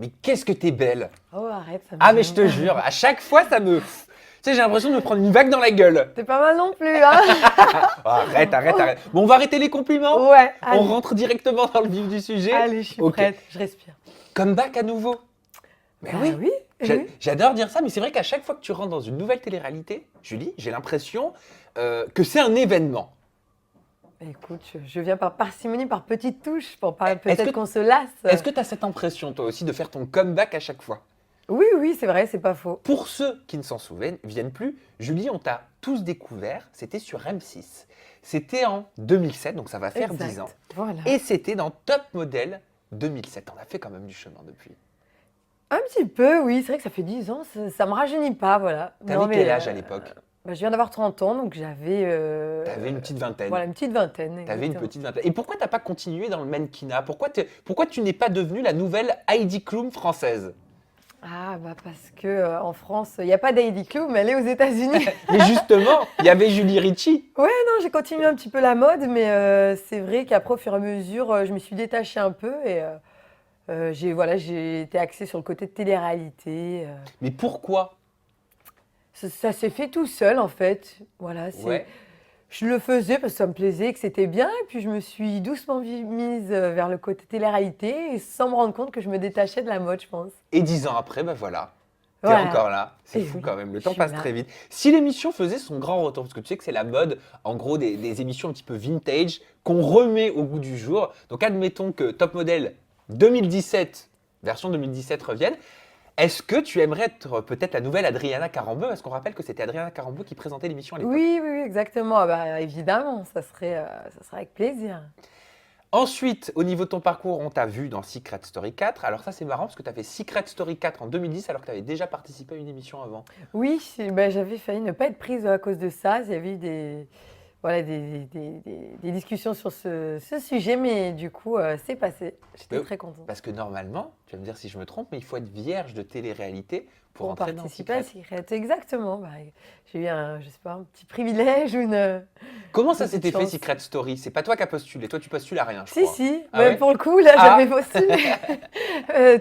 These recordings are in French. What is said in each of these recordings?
Mais qu'est-ce que t'es belle! Oh, arrête, ça me Ah, mais gêne. je te jure, à chaque fois, ça me. Tu sais, j'ai l'impression de me prendre une vague dans la gueule. T'es pas mal non plus, hein. Oh, arrête. Bon, on va arrêter les compliments. Ouais, On allez. rentre directement dans le vif du sujet. Allez, je suis Ok. prête, je respire. Comeback à nouveau. Mais Bah oui. oui, oui. J'adore dire ça, mais c'est vrai qu'à chaque fois que tu rentres dans une nouvelle télé-réalité, Julie, j'ai l'impression que c'est un événement. Bah, écoute, je viens par parcimonie, par petites touches, pour pas Est-ce que- peut-être qu'on se lasse. Est-ce que tu as cette impression, toi aussi, de faire ton comeback à chaque fois? Oui, oui, c'est vrai, c'est pas faux. Pour ceux qui ne s'en viennent plus, Julie, on t'a tous découvert, c'était sur M6. C'était en 2007, donc ça va faire Exact. 10 ans. Voilà. Et c'était dans Top Model 2007. On a fait quand même du chemin depuis. Un petit peu, oui, c'est vrai que ça fait 10 ans, ça me rajeunit pas, voilà. T'avais Non, mais, quel âge à l'époque? Bah, je viens d'avoir 30 ans, donc j'avais... T'avais une petite vingtaine. Voilà, une petite vingtaine. T'avais une exactement. petite vingtaine. Et pourquoi t'as pas continué dans le mannequinat? Pourquoi tu n'es pas devenue la nouvelle Heidi Klum française? Ah, bah parce que en France, il n'y a pas d'Heidi Klum, mais elle est aux États-Unis. Mais justement, il y avait Julie Ritchie. Non, j'ai continué un petit peu la mode, mais c'est vrai qu'après, au fur et à mesure, je me suis détachée un peu et j'ai été axée sur le côté de télé-réalité. Mais pourquoi? Ça s'est fait tout seul, en fait. Voilà, Ouais. je le faisais parce que ça me plaisait, que c'était bien, et puis je me suis doucement mise vers le côté télé-réalité, et sans me rendre compte que je me détachais de la mode, je pense. Et 10 ans après, ben voilà. T'es Voilà. encore là. C'est Et fou oui, quand même. Le je temps suis passe là. très vite. Si l'émission faisait son grand retour, parce que tu sais que c'est la mode, en gros, des émissions un petit peu vintage qu'on remet au goût du jour. Donc, admettons que Top Model 2017, version 2017 revienne. Est-ce que tu aimerais être peut-être la nouvelle Adriana Carambeu? Parce qu'on rappelle que c'était Adriana Carambeu qui présentait l'émission à l'époque. Oui, oui, oui, exactement. Ah bah, évidemment, ça serait avec plaisir. Ensuite, au niveau de ton parcours, on t'a vu dans Secret Story 4. Alors ça, c'est marrant parce que tu as fait Secret Story 4 en 2010 alors que tu avais déjà participé à une émission avant. Oui, ben, j'avais failli ne pas être prise à cause de ça. Il y avait eu des discussions sur ce sujet, mais du coup, c'est passé. J'étais Mais- très contente. Parce que normalement, tu vas me dire si je me trompe, mais il faut être vierge de télé-réalité pour Pour entrer dans participer à Secret. Secret, exactement. Bah, j'ai eu je sais pas, un petit privilège ou une... Comment ça Petite s'était fait chance. Secret Story? C'est pas toi qui as postulé. Toi, tu postules à rien, je Si, crois. si, Ah mais ouais pour le coup, là, Ah. j'avais postulé.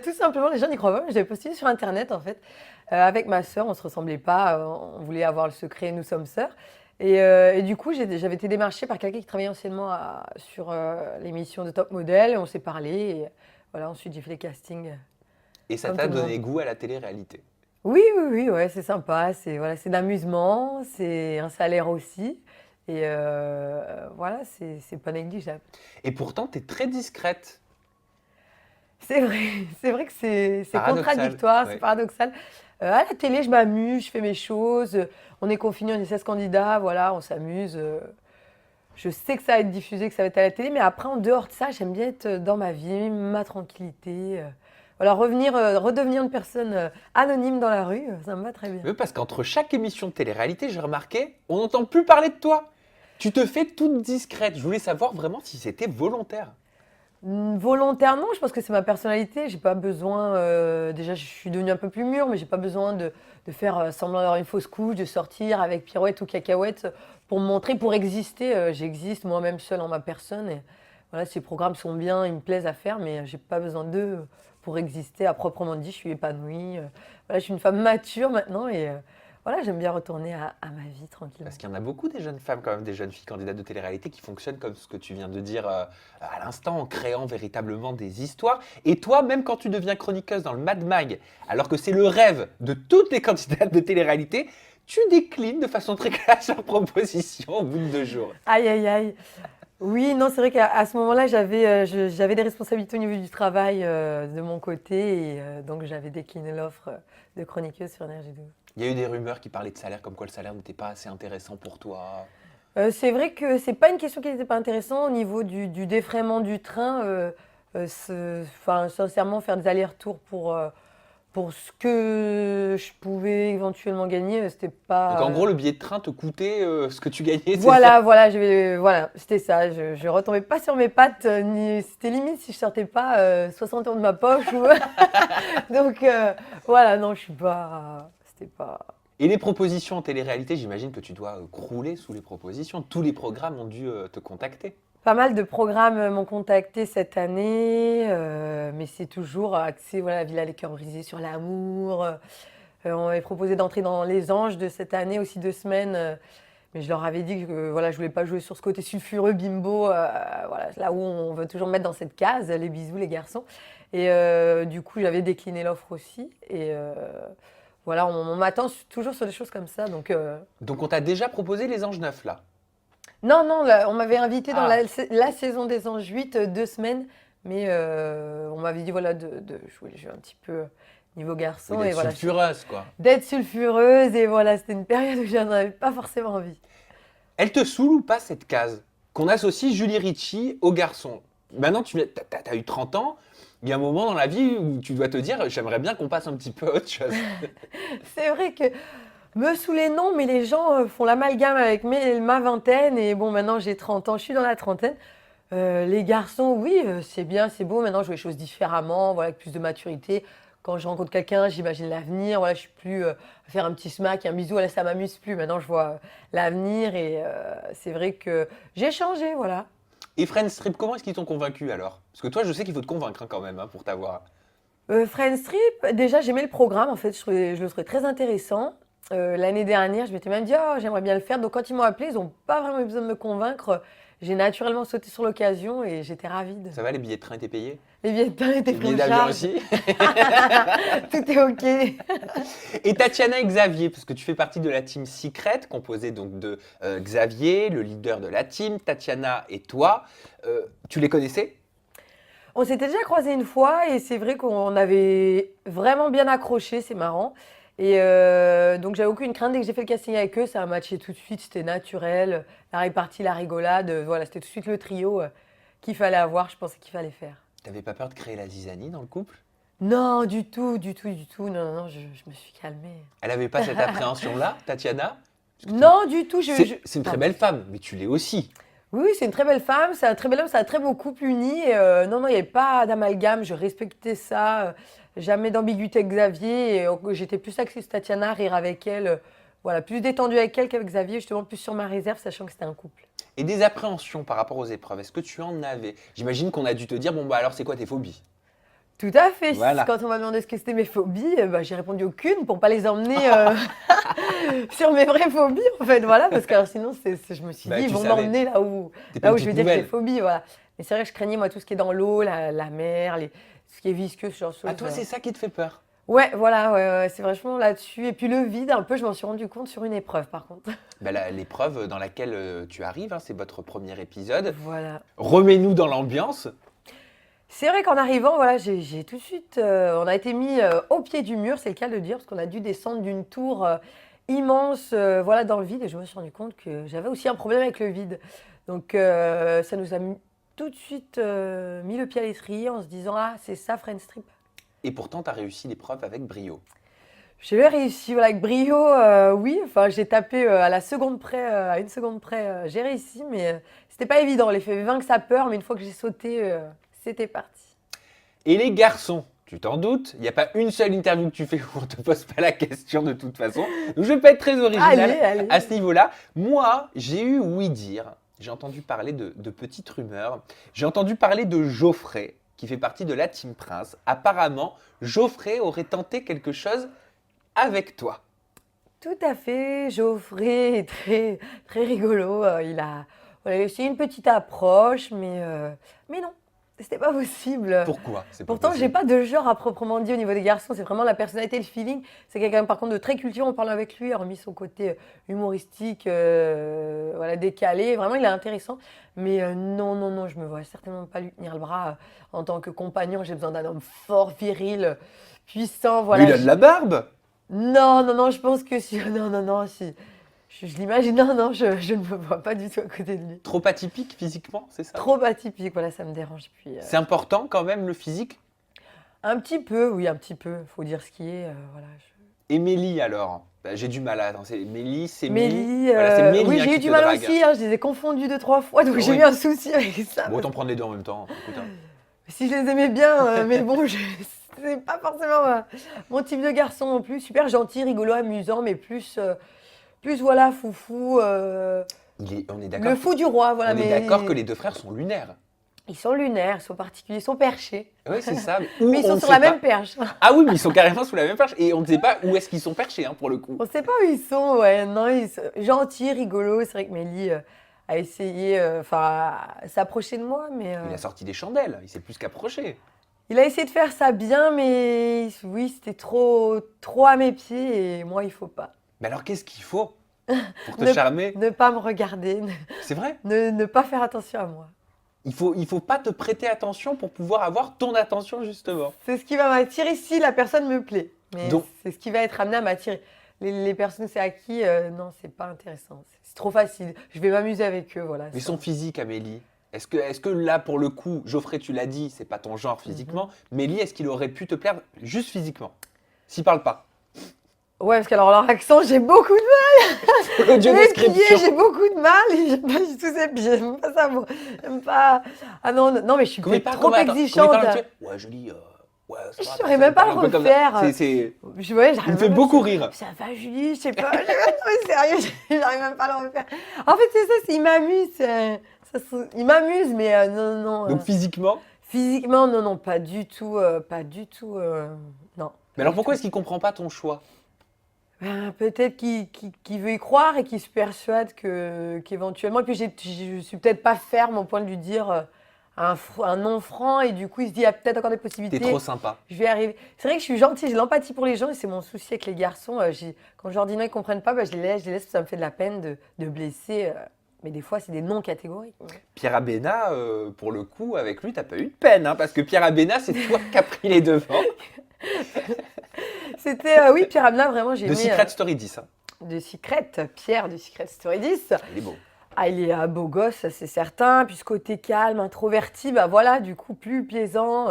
Tout simplement, les gens n'y croient pas, mais j'avais postulé sur Internet, en fait. Avec ma sœur, on ne se ressemblait pas, on voulait avoir le secret, nous sommes sœurs. Et du coup, j'avais été démarchée par quelqu'un qui travaillait anciennement sur l'émission de Top Model, et on s'est parlé, et voilà, ensuite j'ai fait les castings. Et ça Comme t'a tout le donné monde. goût à la télé-réalité. Oui, oui, oui, ouais, c'est sympa, c'est de l'amusement, c'est un salaire aussi, et voilà, c'est pas négligeable. Et pourtant, tu es très discrète. C'est vrai, c'est vrai que c'est Paradoxal, contradictoire, ouais. c'est paradoxal. À la télé, je m'amuse, je fais mes choses. On est confinés, on est 16 candidats, voilà, on s'amuse. Je sais que ça va être diffusé, que ça va être à la télé, mais après, en dehors de ça, j'aime bien être dans ma vie, ma tranquillité. Voilà, redevenir une personne anonyme dans la rue, ça me va très bien. Mais parce qu'entre chaque émission de télé-réalité, j'ai remarqué, on n'entend plus parler de toi. Tu te fais toute discrète. Je voulais savoir vraiment si c'était volontaire. Volontaire, non, je pense que c'est ma personnalité. J'ai pas besoin. Déjà, je suis devenue un peu plus mûre, mais j'ai pas besoin de faire semblant d'avoir une fausse couche, de sortir avec pirouette ou cacahuète pour me montrer, pour exister. J'existe moi-même seule en ma personne. Et voilà, ces programmes sont bien, ils me plaisent à faire, mais j'ai pas besoin d'eux pour exister à proprement dit. Je suis épanouie. Voilà, je suis une femme mature maintenant et voilà, j'aime bien retourner à ma vie tranquillement. Parce qu'il y en a beaucoup des jeunes femmes, quand même, des jeunes filles candidates de télé-réalité qui fonctionnent comme ce que tu viens de dire à l'instant, en créant véritablement des histoires. Et toi, même quand tu deviens chroniqueuse dans le Mad Mag, alors que c'est le rêve de toutes les candidates de télé-réalité, tu déclines de façon très classe leur proposition au bout de 2 jours. Aïe, aïe, aïe. Oui, non, c'est vrai qu'à ce moment-là, j'avais des responsabilités au niveau du travail de mon côté et donc j'avais décliné l'offre de chroniqueuse sur Énergie 12. Il y a eu des rumeurs qui parlaient de salaire, comme quoi le salaire n'était pas assez intéressant pour toi. C'est vrai que c'est pas une question qui n'était pas intéressante au niveau du défraiement du train. Sincèrement, faire des allers-retours pour ce que je pouvais éventuellement gagner, c'était pas. Donc en gros, le billet de train te coûtait ce que tu gagnais, c'est Voilà, ça? voilà, c'était ça. Je retombais pas sur mes pattes, c'était limite si je sortais pas 60 euros de ma poche. Donc voilà, non, je suis pas. C'était pas. Et les propositions en télé-réalité, j'imagine que tu dois crouler sous les propositions. Tous les programmes ont dû te contacter. Pas mal de programmes m'ont contacté cette année, mais c'est toujours axé, voilà, Villa les cœurs brisés sur l'amour. On m'avait proposé d'entrer dans Les Anges de cette année, aussi 2 semaines. Mais je leur avais dit que voilà, je voulais pas jouer sur ce côté sulfureux, bimbo, voilà, là où on veut toujours me mettre dans cette case, les bisous, les garçons. Et du coup, j'avais décliné l'offre aussi. Et voilà, on m'attend toujours sur des choses comme ça. Donc, Donc on t'a déjà proposé les Anges 9 là. non, non, là, on m'avait invité dans Ah. la saison des Anges 8, 2 semaines. Mais on m'avait dit voilà, de jouer le jeu un petit peu niveau garçon. Oui, Et d'être voilà, sulfureuse quoi. d'être sulfureuse. Et voilà, c'était une période où j'en avais pas forcément envie. Elle te saoule ou pas cette case qu'on associe Julie Ritchie aux garçons? Maintenant, t'as eu 30 ans, il y a un moment dans la vie où tu dois te dire j'aimerais bien qu'on passe un petit peu à autre chose. C'est vrai que me saouler, non, mais les gens font l'amalgame avec ma vingtaine. Et bon, maintenant j'ai 30 ans, je suis dans la trentaine. Les garçons, oui, c'est bien, c'est beau. Maintenant, je vois les choses différemment, voilà, avec plus de maturité. Quand je rencontre quelqu'un, j'imagine l'avenir. Voilà, je suis plus à faire un petit smack, un bisou, voilà, ça m'amuse plus. Maintenant, je vois l'avenir et c'est vrai que j'ai changé, voilà. Et Friends Strip, comment est-ce qu'ils t'ont convaincu alors? Parce que toi, je sais qu'il faut te convaincre hein, quand même hein, pour t'avoir. Friends Trip, déjà, j'aimais le programme, en fait, je le trouvais très intéressant. L'année dernière, je m'étais même dit, oh, j'aimerais bien le faire. Donc, quand ils m'ont appelé, ils n'ont pas vraiment eu besoin de me convaincre. J'ai naturellement sauté sur l'occasion et j'étais ravie. Ça va, les billets de train étaient payés? Les billets de train étaient Les pris billets en d'avion charge. aussi? Tout est OK. Et Tatiana et Xavier, parce que tu fais partie de la team Secret, composée donc de Xavier, le leader de la team, Tatiana et toi. Tu les connaissais? On s'était déjà croisés une fois et c'est vrai qu'on avait vraiment bien accroché, c'est marrant. Et donc j'avais aucune crainte dès que j'ai fait le casting avec eux, ça a matché tout de suite, c'était naturel. La répartie, la rigolade, voilà, c'était tout de suite le trio qu'il fallait avoir, je pensais qu'il fallait faire. T'avais pas peur de créer la zizanie dans le couple? Non, du tout, du tout, du tout. Non, non, non, je me suis calmée. Elle avait pas cette appréhension-là, Tatiana? Parce que Non, du tout. c'est une très belle femme, mais tu l'es aussi. Oui, oui, c'est une très belle femme, c'est un très bel homme, c'est un très beau couple uni. Et, non, non, il n'y avait pas d'amalgame, je respectais ça. Jamais d'ambiguïté avec Xavier. Et, j'étais plus axée sur Tatiana, rire avec elle. Voilà, plus détendue avec elle qu'avec Xavier, justement plus sur ma réserve, sachant que c'était un couple. Et des appréhensions par rapport aux épreuves, est-ce que tu en avais? J'imagine qu'on a dû te dire, bon bah alors c'est quoi tes phobies? Tout à fait. Voilà. Quand on m'a demandé ce que c'était mes phobies, bah, j'ai répondu aucune pour pas les emmener sur mes vraies phobies, en fait. Voilà, parce que alors, sinon, je me suis Bah, dit, ils tu vont savais. m'emmener T'es pas là une où je vais toute dire que j'ai nouvelle. des phobies. Voilà. Mais c'est vrai que je craignais, moi, tout ce qui est dans l'eau, la mer, ce qui est visqueux, ce genre de choses. Ah toi c'est ça qui te fait peur? Ouais, voilà, ouais, ouais, c'est vachement là-dessus. Et puis le vide, un peu, je m'en suis rendu compte sur une épreuve, par contre. Bah, l'épreuve dans laquelle tu arrives, hein, c'est votre premier épisode. Voilà. Remets-nous dans l'ambiance. C'est vrai qu'en arrivant, voilà, j'ai tout de suite, on a été mis au pied du mur, c'est le cas de le dire, parce qu'on a dû descendre d'une tour immense, voilà, dans le vide, et je me suis rendu compte que j'avais aussi un problème avec le vide. Donc ça nous a tout de suite mis le pied à l'étrier en se disant, ah, c'est ça, Friends Trip. Et pourtant tu as réussi l'épreuve avec brio. Je l'ai réussi, voilà, avec brio, oui, enfin, j'ai tapé à la seconde près, à une seconde près, j'ai réussi, mais c'était pas évident, l'effet vaincre sa peur, mais une fois que j'ai sauté, c'était parti. Et les garçons, tu t'en doutes, il n'y a pas une seule interview que tu fais où on ne te pose pas la question de toute façon. Donc je vais pas être très original Allez. à ce niveau-là. Moi, j'ai eu ouï dire, j'ai entendu parler de petites rumeurs, j'ai entendu parler de Geoffrey, qui fait partie de la Team Prince. Apparemment, Geoffrey aurait tenté quelque chose avec toi. Tout à fait, Geoffrey est très, très rigolo. Il a voilà, essayé une petite approche, mais non, c'était pas possible. Pourquoi? C'est pas Pourtant, j'ai possible. pas de genre à proprement dit au niveau des garçons. C'est vraiment la personnalité, le feeling. C'est quelqu'un, par contre, de très cultivé. On parle avec lui, hormis son côté humoristique, voilà, décalé. Vraiment, il est intéressant. Mais non, non, non, je me vois certainement pas lui tenir le bras en tant que compagnon. J'ai besoin d'un homme fort, viril, puissant. Mais Voilà. il a de la barbe. Non, non, non, je pense que si. Non, non, non, si. Je l'imagine. Non, non, je ne me vois pas du tout à côté de lui. Trop atypique physiquement, c'est ça? Trop atypique, voilà, ça me dérange. Puis, C'est important quand même le physique. un petit peu, oui, un petit peu. Faut dire ce qui est. Voilà. Et Mélie alors? Bah, j'ai du mal à attendre. C'est Mélie, c'est Mélie, Voilà, c'est Mélie, oui, hein, j'ai eu qui du te mal drague. aussi. Hein, je les ai confondus 2, 3 fois, donc j'ai Oui. eu un souci avec ça. Bon, autant prendre les deux en même temps. Écoute, hein. Si je les aimais bien, mais bon, c'est pas forcément mon type de garçon non plus. Super gentil, rigolo, amusant, mais plus voilà, foufou. On est Le d'accord. fou du roi, voilà. On est d'accord que les deux frères sont lunaires. Ils sont lunaires, ils sont particuliers, ils sont perchés. Oui, c'est ça. Mais ils sont sur la même perche. Ah oui, mais ils sont carrément sous la même perche. Et on ne sait pas où est-ce qu'ils sont perchés, hein, pour le coup. On sait pas où ils sont, ouais. Non, ils sont gentils, rigolos. C'est vrai que Mélie a essayé, s'approcher de moi, mais Il a sorti des chandelles. Il s'est plus qu'approché. il a essayé de faire ça bien, mais oui, c'était trop à mes pieds et moi, il faut pas. Mais alors, qu'est-ce qu'il faut pour te Ne- charmer? Ne pas me regarder, C'est vrai. ne pas faire attention à moi. Il faut pas te prêter attention pour pouvoir avoir ton attention, justement. C'est ce qui va m'attirer si la personne me plaît. Mais Donc- c'est ce qui va être amené à m'attirer. Les personnes, c'est à qui non, c'est pas intéressant. C'est trop facile. Je vais m'amuser avec eux, voilà. Mais son physique, Amélie, est-ce que là, pour le coup, Geoffrey, tu l'as dit, c'est pas ton genre physiquement, Mélie, est-ce qu'il aurait pu te plaire juste physiquement? S'il parle pas. Ouais, parce qu'alors leur accent, j'ai beaucoup de L'audio Les pieds, description. j'ai beaucoup de mal et j'aime pas du tout ces pieds. J'aime pas ça, moi. J'aime pas. Ah non, non, mais je suis Comment il peut-être parle, trop comment- attends, comment il exigeante. parle un petit peu Ouais, Julie, ouais, ça Je va, saurais ça même pas parle le un peu comme ça. refaire. C'est- Ouais, Il me fait beaucoup rire. Ça va, Julie, je sais pas. Non, mais sérieux, j'arrive même pas à le refaire. En fait, c'est ça, il m'amuse. Il m'amuse, mais non, non. Donc physiquement. Physiquement, non, non, pas du tout. Pas du tout. Non. Mais alors pourquoi est-ce qu'il comprend pas ton choix? Ben, peut-être qu'il veut y croire et qu'il se persuade qu'éventuellement. Et puis, je suis peut-être pas ferme au point de lui dire un non franc. Et du coup, il se dit, il y a peut-être encore des possibilités. T'es trop sympa. Je vais arriver. C'est vrai que je suis gentille, j'ai l'empathie pour les gens et c'est mon souci avec les garçons. Quand je leur dis non, ils ne comprennent pas, ben, je les laisse parce que ça me fait de la peine de blesser. Mais des fois, c'est des non catégoriques. Pierre Abena, pour le coup, avec lui, t'as pas eu de peine, hein, parce que Pierre Abena, c'est toi qui as pris les devants. C'était, oui, Pierre Abna, vraiment, j'ai De aimé. Secret Story 10. Hein. De Secret, Pierre de Secret Story 10. Il est beau. Ah, il est un beau gosse, ça, c'est certain. Puis ce côté calme, introverti, bah voilà, du coup, plus plaisant.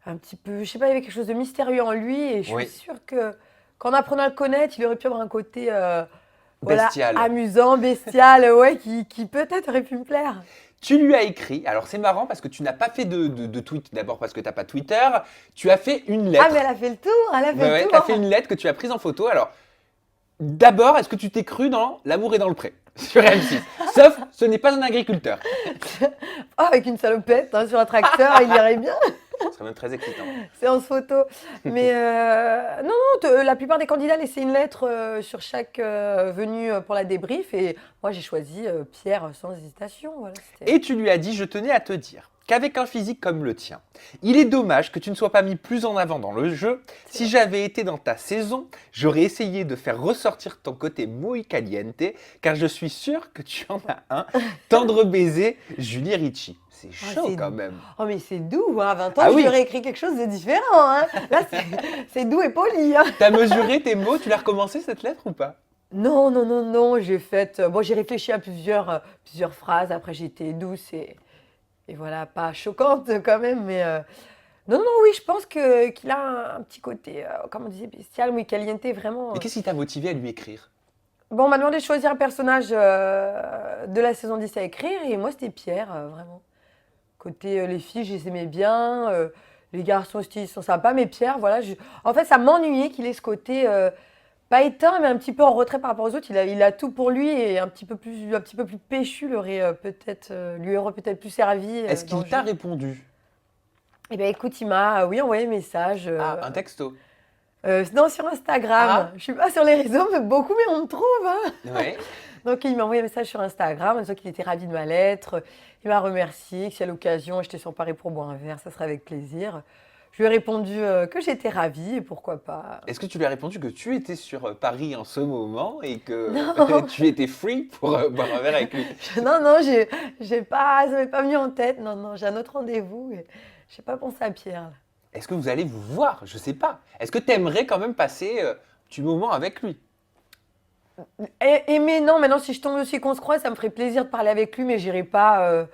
Un petit peu, je sais pas, il y avait quelque chose de mystérieux en lui. Et je Oui. suis sûre qu'en apprenant à le connaître, il aurait pu avoir un côté Bestial. amusant, bestial, ouais, qui peut-être aurait pu me plaire. Tu lui as écrit, alors c'est marrant parce que tu n'as pas fait de tweet, d'abord parce que tu n'as pas Twitter, tu as fait une lettre. Ah, mais elle a fait le tour, elle a fait Ouais, le tu as tour. fait une lettre que tu as prise en photo. Alors, d'abord, est-ce que tu t'es cru dans L'amour est dans le pré sur M6? Sauf, ce n'est pas un agriculteur. Oh, avec une salopette hein, sur un tracteur, il irait bien. Ce serait même très excitant. Séance photo. Mais non, non, la plupart des candidats laissaient une lettre sur chaque venue pour la débrief. Et moi, j'ai choisi Pierre sans hésitation. Voilà, c'était- Et tu lui as dit, je tenais à te dire qu'avec un physique comme le tien, il est dommage que tu ne sois pas mis plus en avant dans le jeu. Si j'avais été dans ta saison, j'aurais essayé de faire ressortir ton côté muy caliente, car je suis sûr que tu en as un. Tendre baiser, Julie Ricci. C'est chaud c'est quand doux. même. Oh, mais c'est doux, hein. À 20 ans, Ah je oui. lui aurais écrit quelque chose de différent. Hein. Là, c'est doux et poli. Hein. T'as mesuré tes mots, tu l'as recommencé cette lettre ou pas? Non, non, non, non, j'ai fait. Bon, j'ai réfléchi à plusieurs phrases. Après, j'ai été douce et voilà, pas choquante quand même. Mais non, non, oui, je pense qu'il a un petit côté, comme on disait, bestial, muy caliente, vraiment. Mais qu'est-ce qui t'a motivé à lui écrire? Bon, on m'a demandé de choisir un personnage de la saison 10 à écrire et moi, c'était Pierre, vraiment. Côté les filles, je les aimais bien. Les garçons aussi, ils sont sympas. Mais Pierre, voilà. En fait, ça m'ennuyait qu'il ait ce côté pas éteint, mais un petit peu en retrait par rapport aux autres. Il a tout pour lui et un petit peu plus péchu lui aurait peut-être plus servi. Est-ce dans qu'il le t'a jeu. répondu? Eh bien, écoute, il m'a envoyé un message. Ah, un texto. Non, sur Instagram. Ah. Je suis pas sur les réseaux, mais beaucoup, mais on me trouve. Hein. Ouais. Donc, il m'a envoyé un message sur Instagram en disant qu'il était ravi de ma lettre. Il m'a remercié, que si à l'occasion j'étais sur Paris pour boire un verre, ça serait avec plaisir. Je lui ai répondu que j'étais ravie et pourquoi pas. Est-ce que tu lui as répondu que tu étais sur Paris en ce moment et que Non. tu étais free pour boire un verre avec lui? Non, non, ça m'est pas venu en tête. Non, non, j'ai un autre rendez-vous et je n'ai pas pensé à Pierre. Là. Est-ce que vous allez vous voir? Je sais pas. Est-ce que tu aimerais quand même passer du moment avec lui? Mais non, maintenant, si je tombe aussi qu'on se croise, ça me ferait plaisir de parler avec lui, mais j'irai pas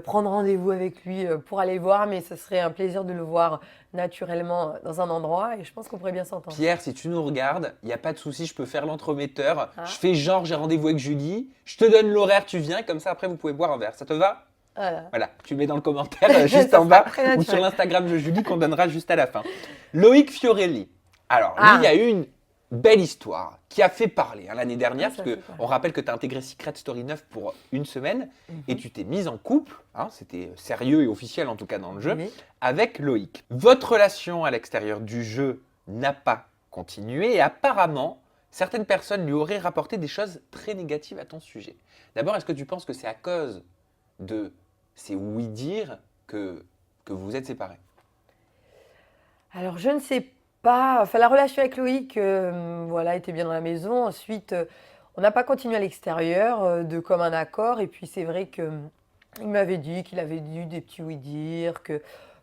prendre rendez-vous avec lui pour aller le voir, mais ce serait un plaisir de le voir naturellement dans un endroit et je pense qu'on pourrait bien s'entendre. Pierre, si tu nous regardes, il n'y a pas de souci, je peux faire l'entremetteur. Ah. Je fais genre, j'ai rendez-vous avec Julie, je te donne l'horaire, tu viens, et comme ça après vous pouvez boire un verre. Ça te va? Voilà. Voilà, tu mets dans le commentaire juste Ça en sera bas très ou naturel. sur l'Instagram de Julie qu'on donnera juste à la fin. Loïc Fiorelli. Alors, lui, Ah. il y a eu belle histoire qui a fait parler l'année dernière, Ça parce fait parler. qu'on rappelle que tu as intégré Secret Story 9 pour une semaine et Mhm. tu t'es mise en couple, c'était sérieux et officiel en tout cas dans le jeu, Oui. avec Loïc. Votre relation à l'extérieur du jeu n'a pas continué et apparemment, certaines personnes lui auraient rapporté des choses très négatives à ton sujet. D'abord, est-ce que tu penses que c'est à cause de ces oui-dire que vous êtes séparés? Alors, je ne sais pas. Enfin, la relation avec Loïc, voilà, était bien dans la maison. Ensuite, on n'a pas continué à l'extérieur, de commun accord. Et puis, c'est vrai que il m'avait dit qu'il avait eu des petits oui-dire, que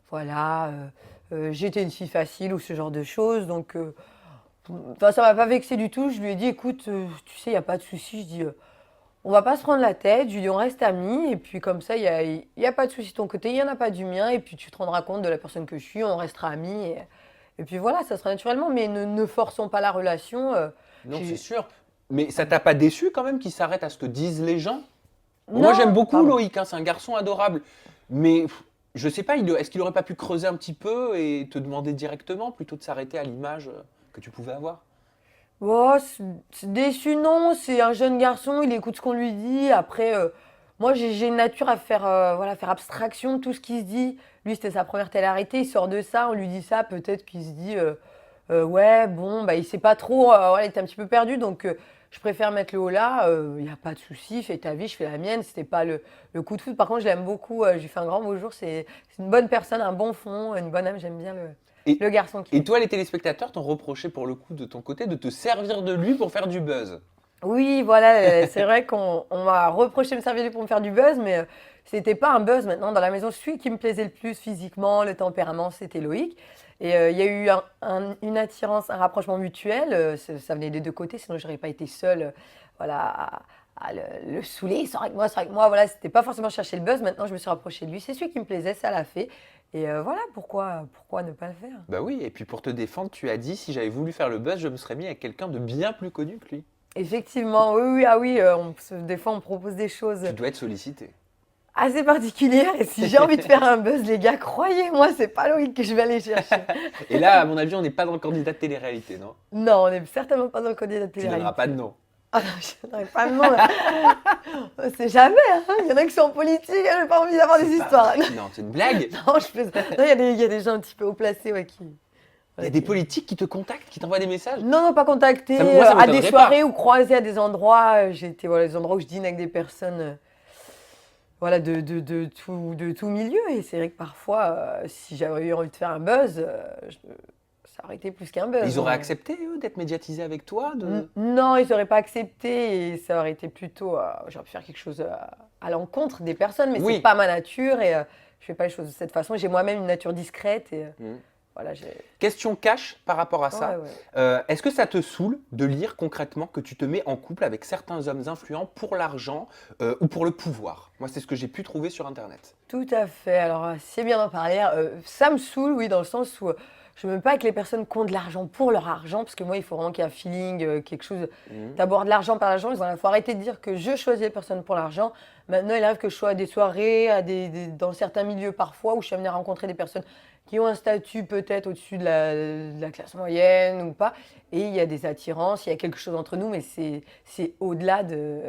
voilà, j'étais une fille facile ou ce genre de choses. Donc, enfin, ça m'a pas vexé du tout. Je lui ai dit, écoute, tu sais, il n'y a pas de souci. Je dis, on va pas se prendre la tête. Je lui dis, on reste amis. Et puis, comme ça, il y a pas de souci de ton côté, il n'y en a pas du mien. Et puis, tu te rendras compte de la personne que je suis. On restera amis. Et puis voilà, ça sera naturellement. Mais ne forçons pas la relation. Non, c'est j'ai- sûr. Mais ça t'a pas déçu quand même qu'il s'arrête à ce que disent les gens? Bon, moi, j'aime Non, beaucoup pardon. Loïc, c'est un garçon adorable. Mais je sais pas, est-ce qu'il aurait pas pu creuser un petit peu et te demander directement plutôt de s'arrêter à l'image que tu pouvais avoir? Oh, c'est déçu, non. C'est un jeune garçon, il écoute ce qu'on lui dit. Après, moi, j'ai une nature à faire, voilà, faire abstraction de tout ce qui se dit. Lui, c'était sa première télé-réalité, il sort de ça, on lui dit ça, peut-être qu'il se dit, ouais, bon, bah, il sait pas trop, voilà, il était un petit peu perdu, donc je préfère mettre le haut là. Il n'y a pas de souci, fais ta vie, je fais la mienne. C'était pas le coup de foot. Par contre, je l'aime beaucoup, je lui fais un grand bonjour. C'est une bonne personne, un bon fond, une bonne âme. J'aime bien Et, le garçon qui et est. toi, les téléspectateurs t'ont reproché pour le coup de ton côté de te servir de lui pour faire du buzz. Oui, voilà, c'est vrai qu'on m'a reproché de me servir pour me faire du buzz, mais c'était pas un buzz maintenant dans la maison. Celui qui me plaisait le plus physiquement, le tempérament, c'était Loïc. Et il y a eu une attirance, un rapprochement mutuel. Ça venait des deux côtés, sinon j'aurais pas été seule, voilà, à le saouler. Sors avec moi. Voilà, c'était pas forcément chercher le buzz. Maintenant, je me suis rapprochée de lui. C'est celui qui me plaisait, ça l'a fait. Et voilà, pourquoi ne pas le faire? Bah oui, et puis pour te défendre, tu as dit si j'avais voulu faire le buzz, je me serais mis avec quelqu'un de bien plus connu que lui. Effectivement, oui, oui, ah oui, des fois on me propose des choses Tu dois être sollicité. assez particulière. Et si j'ai envie de faire un buzz, les gars, croyez-moi, c'est pas Loïc que je vais aller chercher. Et là, à mon avis, on n'est pas dans le candidat de télé-réalité, non? Non, on n'est certainement pas dans le candidat de Tu donneras télé-réalité. pas de nom. Ah non, je donnerai pas de nom. On sait jamais, hein. Il y en a qui sont en politique, j'ai pas envie d'avoir des C'est pas histoires. vrai. Non, c'est une blague. Non, je plaisante. Non, il y a des gens un petit peu haut placés, ouais, qui. Il y a des politiques qui te contactent, qui t'envoient des messages. Non, non, pas contactés, Moi, ça à des m'étonnerait soirées pas. ou croisés à des endroits. J'ai été, voilà, des endroits où je dîne avec des personnes. Voilà, de tout milieu. Et c'est vrai que parfois, si j'avais eu envie de faire un buzz, ça aurait été plus qu'un buzz. Ils auraient hein. accepté, eux, d'être médiatisés avec toi Non, ils n'auraient pas accepté et ça aurait été plutôt. J'aurais pu faire quelque chose à l'encontre des personnes, mais Oui. c'est pas ma nature et je fais pas les choses de cette façon. J'ai moi-même une nature discrète et Mm. voilà, j'ai. Question cash par rapport à ça. Ouais, ouais. Est-ce que ça te saoule de lire concrètement que tu te mets en couple avec certains hommes influents pour l'argent ou pour le pouvoir? Moi, c'est ce que j'ai pu trouver sur Internet. Tout à fait. Alors, c'est bien d'en parler. Ça me saoule, oui, dans le sens où je ne veux pas avec les personnes qui ont de l'argent pour leur argent, parce que moi, il faut vraiment qu'il y ait un feeling, quelque chose. Mhm. D'abord de l'argent par l'argent, il faut arrêter de dire que je choisis les personnes pour l'argent. Maintenant, il arrive que je sois à des soirées, dans certains milieux parfois, où je suis amenée à rencontrer des personnes qui ont un statut peut-être au-dessus de la classe moyenne ou pas. Et il y a des attirances, il y a quelque chose entre nous, mais c'est au-delà de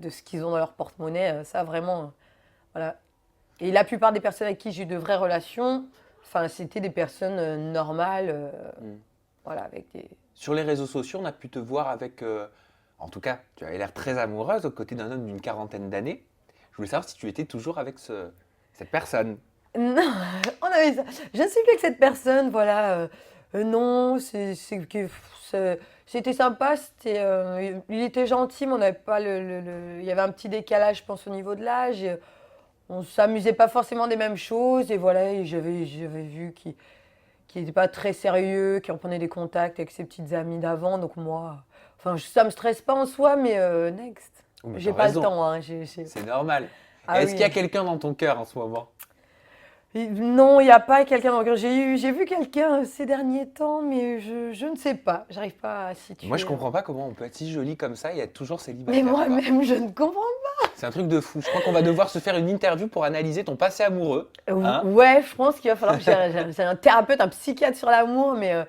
ce qu'ils ont dans leur porte-monnaie. Ça, vraiment, voilà. Et la plupart des personnes avec qui j'ai eu de vraies relations, enfin, c'était des personnes normales, Mm. voilà, avec des. Sur les réseaux sociaux, on a pu te voir avec, en tout cas, tu avais l'air très amoureuse aux côtés d'un homme d'une quarantaine d'années. Je voulais savoir si tu étais toujours avec cette personne. Non, on avait ça. Je ne suis plus avec cette personne, voilà. Non, c'était sympa, il était gentil, mais on n'avait pas il y avait un petit décalage, je pense, au niveau de l'âge. On s'amusait pas forcément des mêmes choses, et voilà, et j'avais vu qu'il n'était pas très sérieux, qu'il reprenait des contacts avec ses petites amies d'avant, donc moi, enfin, ça me stresse pas en soi, mais next. Oh, mais J'ai t'as pas raison. le temps, hein. C'est normal. Ah Est-ce oui. qu'il y a quelqu'un dans ton cœur en ce moment? Non, il n'y a pas quelqu'un dans le cœur. J'ai vu quelqu'un ces derniers temps, mais je ne sais pas. J'arrive pas à situer. Moi, je comprends pas comment on peut être si jolie comme ça et être toujours Mais célibataire. quoi. moi-même, je ne comprends C'est un truc de fou. Je crois qu'on va devoir se faire une interview pour analyser ton passé amoureux. pas. Hein Ouais, je pense qu'il va falloir que j'ai un thérapeute, un psychiatre sur l'amour, mais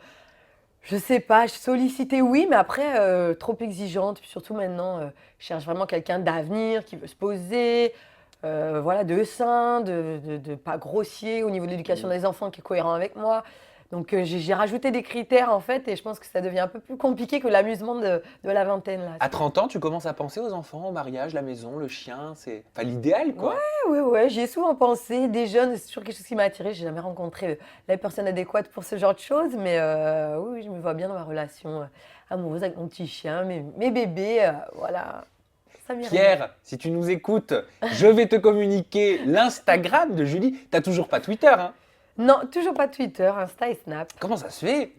Je sais pas, je sollicitée, oui, mais après, trop exigeante. Puis surtout maintenant, je cherche vraiment quelqu'un d'avenir qui veut se poser, voilà, de sain, de pas grossier au niveau de l'éducation Mm. des enfants, qui est cohérent avec moi. Donc j'ai rajouté des critères en fait, et je pense que ça devient un peu plus compliqué que l'amusement de la vingtaine là. À 30 ans, tu commences à penser aux enfants, au mariage, la maison, le chien, c'est enfin l'idéal quoi. Ouais, ouais, j'y ai souvent pensé. Des jeunes, c'est toujours quelque chose qui m'a attirée. J'ai jamais rencontré la personne adéquate pour ce genre de choses, mais oui, oui, je me vois bien dans ma relation amoureuse avec mon petit chien, mes bébés, voilà. Ça m'irait bien. Pierre, si tu nous écoutes, je vais te communiquer l'Instagram de Julie. T'as toujours pas Twitter, hein? Non, toujours pas Twitter, Insta et Snap. Comment ça se fait?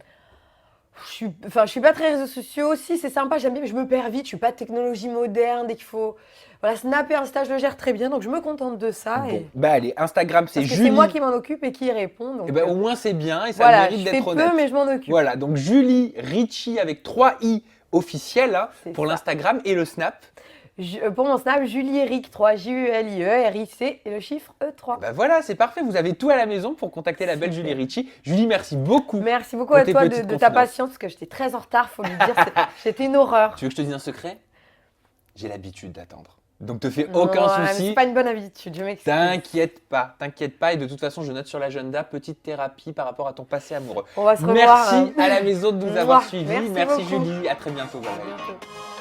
Je suis pas très réseaux sociaux aussi, c'est sympa, j'aime bien, mais je me perds vite. Je suis pas technologie moderne, dès qu'il faut. Voilà, Snap et Insta, je le gère très bien, donc je me contente de ça. Bon, bah allez, Instagram c'est Parce que Julie. c'est moi qui m'en occupe et qui y réponds. Et Donc, ben au moins c'est bien et ça voilà, mérite je fais d'être peu, honnête. mais je m'en occupe. Voilà, donc Julie Ricci avec 3 i officiel hein, C'est pour ça. l'Instagram et le Snap. Pour mon Snap, Julie Eric 3, Julie-Eric et le chiffre E3. Ben voilà, c'est parfait, vous avez tout à la maison pour contacter la belle Super. Julie Ricci. Julie, merci beaucoup. Merci beaucoup pour à tes toi petites de ta confidences. patience, parce que j'étais très en retard, faut lui dire. C'était une horreur. Tu veux que je te dise un secret? J'ai l'habitude d'attendre. Donc te fais aucun Ouais, mais souci. c'est pas une bonne habitude, je m'excuse. T'inquiète pas. Et de toute façon, je note sur l'agenda petite thérapie par rapport à ton passé amoureux. On va se revoir. Merci à la maison de nous avoir Mouah, suivis. merci beaucoup. Julie, à très bientôt. Bye À bye. bientôt.